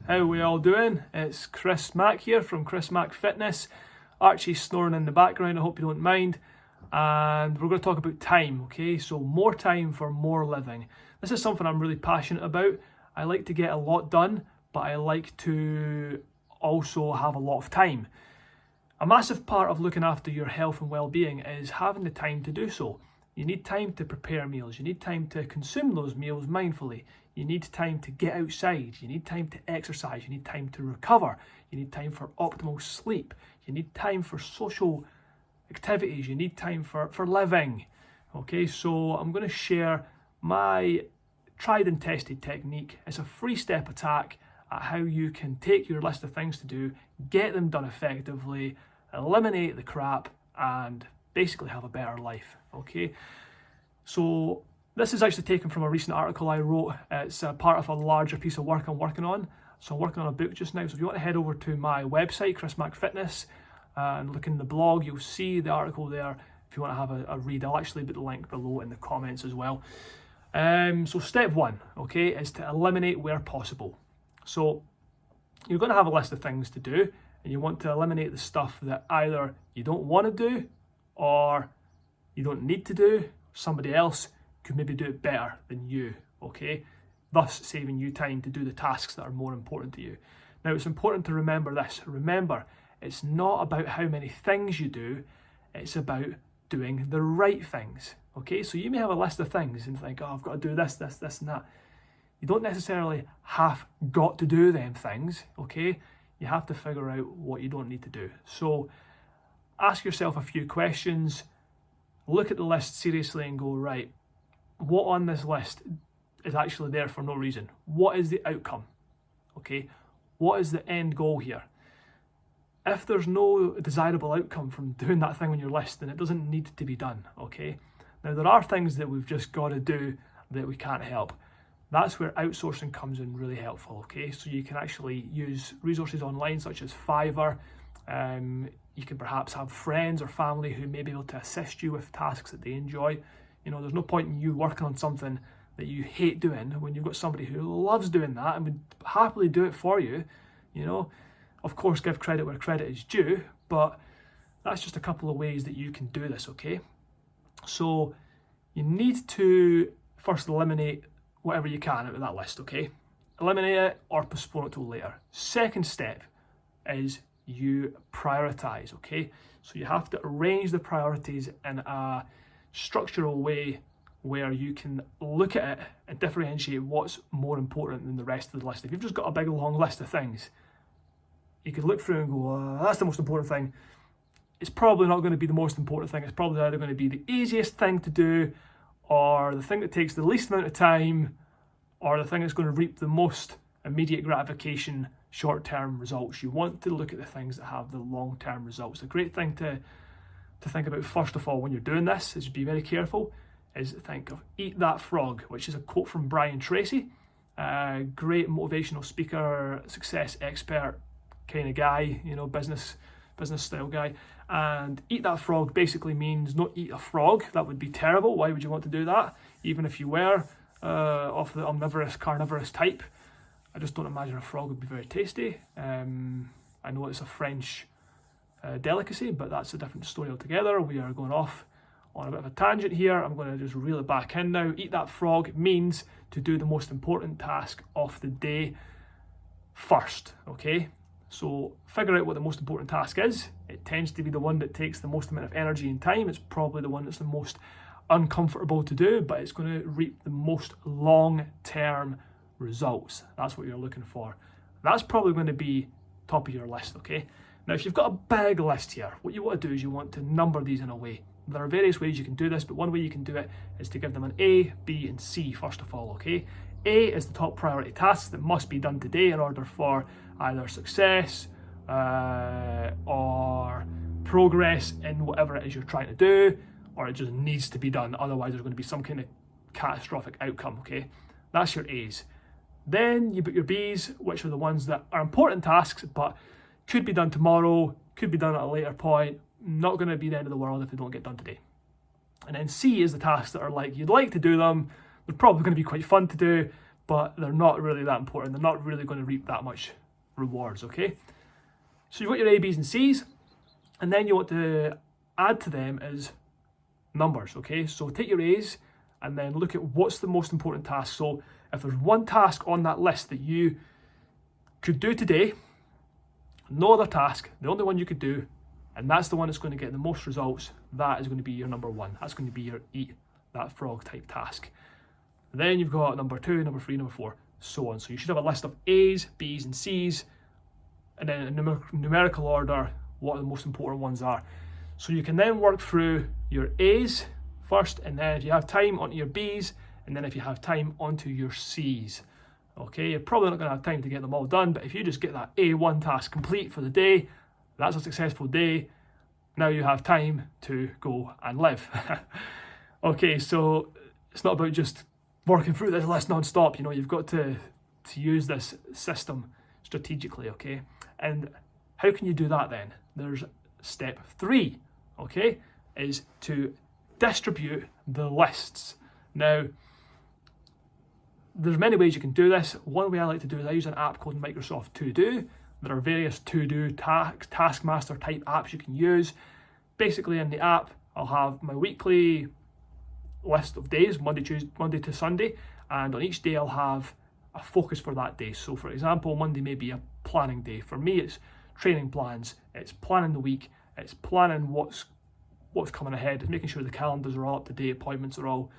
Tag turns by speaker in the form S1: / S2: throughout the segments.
S1: How we all doing? It's Chris Mack here from Chris Mack Fitness. Archie's snoring in the background, I hope you don't mind. And we're going to talk about time, okay? So more time for more living. This is something I'm really passionate about. I like to get a lot done, but I like to also have a lot of time. A massive part of looking after your health and well-being is having the time to do so. You need time to prepare meals. You need time to consume those meals mindfully. You need time to get outside. You need time to exercise. You need time to recover. You need time for optimal sleep. You need time for social activities. You need time for living. Okay, so I'm going to share my tried and tested technique. It's a 3-step attack at how you can take your list of things to do, get them done effectively, eliminate the crap, and basically have a better life. Okay, so this is actually taken from a recent article I wrote. It's a part of a larger piece of work I'm working on. So I'm working on a book just now. So if you want to head over to my website, Chris Mack Fitness, and look in the blog, you'll see the article there. If you want to have a read, I'll actually put the link below in the comments as well. So step 1, okay, is to eliminate where possible. So you're going to have a list of things to do, and you want to eliminate the stuff that either you don't want to do or you don't need to do. Somebody else could maybe do it better than you, okay? Thus saving you time to do the tasks that are more important to you. Now, it's important to remember this. Remember, it's not about how many things you do, it's about doing the right things, okay? So you may have a list of things and think, oh, I've got to do this, this, this and that. You don't necessarily have got to do them things, okay? You have to figure out what you don't need to do. So ask yourself a few questions, look at the list seriously and go, right, what on this list is actually there for no reason? What is the outcome? Okay, what is the end goal here? If there's no desirable outcome from doing that thing on your list, then it doesn't need to be done, okay? Now, there are things that we've just got to do that we can't help. That's where outsourcing comes in really helpful, okay? So you can actually use resources online such as Fiverr. You can perhaps have friends or family who may be able to assist you with tasks that they enjoy. You know, there's no point in you working on something that you hate doing when you've got somebody who loves doing that and would happily do it for you. You know, of course, give credit where credit is due, but that's just a couple of ways that you can do this, okay? So you need to first eliminate whatever you can out of that list, okay? Eliminate it or postpone it till later. Second step is you prioritize, okay? So you have to arrange the priorities in a structural way where you can look at it and differentiate what's more important than the rest of the list. If you've just got a big long list of things, you could look through and go, that's the most important thing. It's probably not going to be the most important thing. It's probably either going to be the easiest thing to do, or the thing that takes the least amount of time, or the thing that's going to reap the most immediate gratification, short-term results. You want to look at the things that have the long-term results. The great thing to think about first of all when you're doing this is be very careful, is think of eat that frog, which is a quote from Brian Tracy, a great motivational speaker, success expert kind of guy, you know, business style guy. And eat that frog basically means not eat a frog. That would be terrible. Why would you want to do that? Even if you were of the omnivorous, carnivorous type. I just don't imagine a frog would be very tasty. I know it's a French delicacy, but that's a different story altogether. We are going off on a bit of a tangent here. I'm going to just reel it back in now. Eat that frog means to do the most important task of the day first, okay? So figure out what the most important task is. It tends to be the one that takes the most amount of energy and time. It's probably the one that's the most uncomfortable to do, but it's going to reap the most long-term results. That's what you're looking for. That's probably going to be top of your list, okay? Now, if you've got a big list here, what you want to do is you want to number these in a way. There are various ways you can do this, but one way you can do it is to give them an A, B, and C first of all, okay? A is the top priority tasks that must be done today in order for either success or progress in whatever it is you're trying to do, or it just needs to be done. Otherwise, there's going to be some kind of catastrophic outcome, okay? That's your A's. Then you put your B's, which are the ones that are important tasks, but could be done tomorrow, could be done at a later point, not going to be the end of the world if they don't get done today. And then C is the tasks that are like, you'd like to do them, they're probably going to be quite fun to do, but they're not really that important. They're not really going to reap that much rewards, okay? So you've got your A, B's and C's, and then you want to add to them is numbers, okay? So take your A's and then look at what's the most important task. So if there's one task on that list that you could do today, no other task, the only one you could do, and that's the one that's going to get the most results, that is going to be your number one. That's going to be your eat that frog type task. Then you've got number 2, number 3, number 4, so on. So you should have a list of A's, B's and C's, and then in numerical order, what the most important ones are. So you can then work through your A's first, and then if you have time, onto your B's, and then if you have time, onto your C's. Okay, you're probably not going to have time to get them all done, but if you just get that A1 task complete for the day, that's a successful day. Now you have time to go and live. Okay, so it's not about just working through this list non-stop. You know, you've got to use this system strategically, okay? And how can you do that then? There's step 3, okay, is to distribute the lists. Now, there's many ways you can do this. One way I like to do is I use an app called Microsoft To Do. There are various to-do taskmaster type apps you can use. Basically in the app, I'll have my weekly list of days, Monday to Sunday, and on each day I'll have a focus for that day. So for example, Monday may be a planning day. For me, it's training plans, it's planning the week, it's planning what's coming ahead, it's making sure the calendars are all up to date, appointments are all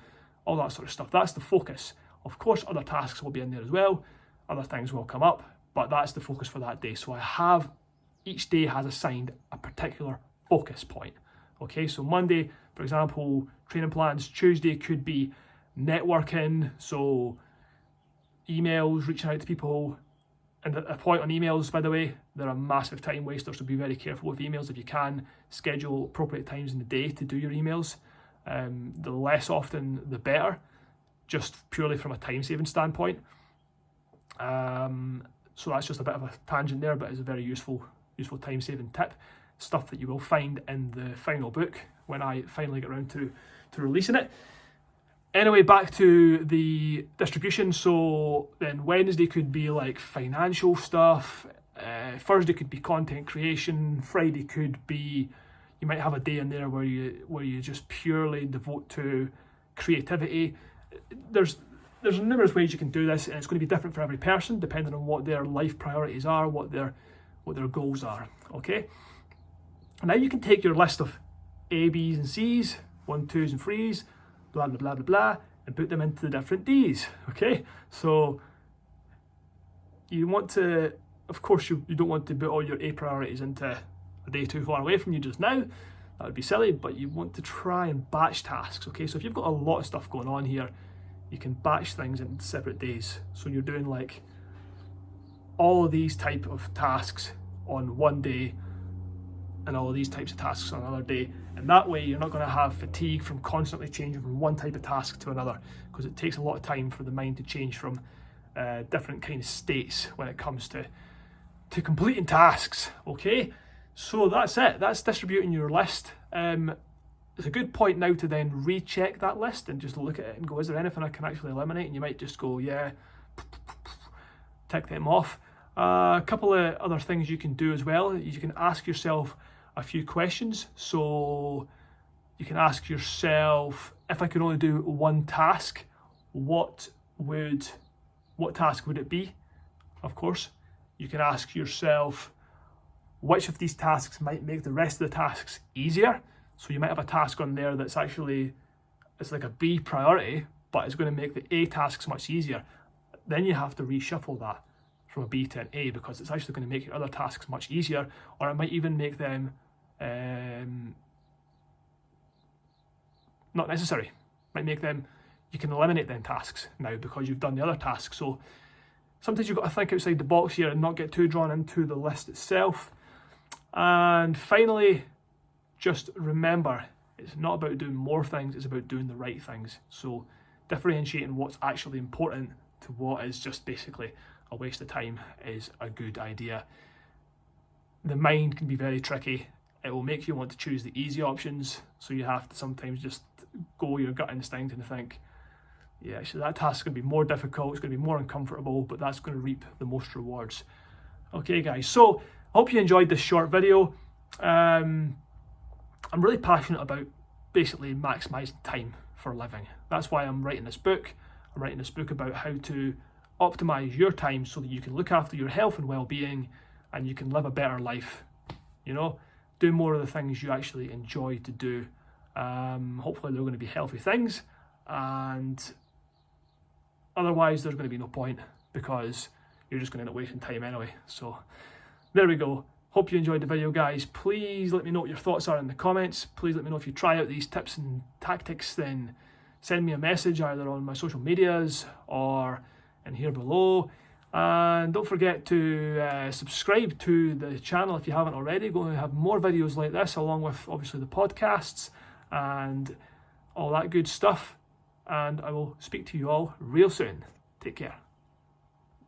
S1: that sort of stuff. That's the focus. Of course, other tasks will be in there as well, other things will come up, but that's the focus for that day. So each day has assigned a particular focus point. Okay, so Monday, for example, training plans. Tuesday could be networking, so emails, reaching out to people. And a point on emails, by the way, they're a massive time waster, so be very careful with emails. If you can, schedule appropriate times in the day to do your emails. The less often, the better, just purely from a time-saving standpoint. So that's just a bit of a tangent there, but it's a very useful time-saving tip. Stuff that you will find in the final book when I finally get around to releasing it. Anyway, back to the distribution. So then Wednesday could be like financial stuff. Thursday could be content creation. Friday could be, you might have a day in there where you just purely devote to creativity. There's numerous ways you can do this, and it's going to be different for every person depending on what their life priorities are, what their goals are. Okay. Now you can take your list of A, B's and C's, 1, 2s and 3s, blah, blah, blah, blah, blah, and put them into the different D's, okay? So you want to, of course, you don't want to put all your A priorities into a day too far away from you just now. That would be silly, but you want to try and batch tasks, okay? So if you've got a lot of stuff going on here, you can batch things into separate days. So you're doing like all of these type of tasks on one day, and all of these types of tasks on another day, and that way you're not going to have fatigue from constantly changing from one type of task to another, because it takes a lot of time for the mind to change from different kind of states when it comes to completing tasks. Okay, so that's it. That's distributing your list. It's a good point now to then recheck that list and just look at it and go, is there anything I can actually eliminate? And you might just go, yeah, tick them off. A couple of other things you can do as well. You can ask yourself a few questions. So you can ask yourself, if I could only do one task, what task would it be? Of course. You can ask yourself, which of these tasks might make the rest of the tasks easier? So you might have a task on there that's actually, it's like a B priority, but it's going to make the A tasks much easier. Then you have to reshuffle that from a B to an A, because it's actually going to make your other tasks much easier, or it might even make them not necessary. It might make them, you can eliminate them tasks now because you've done the other tasks. So sometimes you've got to think outside the box here and not get too drawn into the list itself. And finally, just remember, it's not about doing more things, it's about doing the right things. So differentiating what's actually important to what is just basically a waste of time is a good idea. The mind can be very tricky. It will make you want to choose the easy options, so you have to sometimes just go your gut instinct and think, yeah, actually that task's going to be more difficult, it's going to be more uncomfortable, but that's going to reap the most rewards. Okay guys, so I hope you enjoyed this short video. I'm really passionate about basically maximising time for living. That's why I'm writing this book. I'm writing this book about how to optimise your time so that you can look after your health and well-being and you can live a better life, you know, do more of the things you actually enjoy to do. Hopefully they're going to be healthy things, and otherwise there's going to be no point because you're just going to end up wasting time anyway. So there we go. Hope you enjoyed the video, guys. Please let me know what your thoughts are in the comments. Please let me know if you try out these tips and tactics, then send me a message either on my social medias or in here below. And don't forget to subscribe to the channel if you haven't already. We're going to have more videos like this, along with obviously the podcasts and all that good stuff. And I will speak to you all real soon. Take care.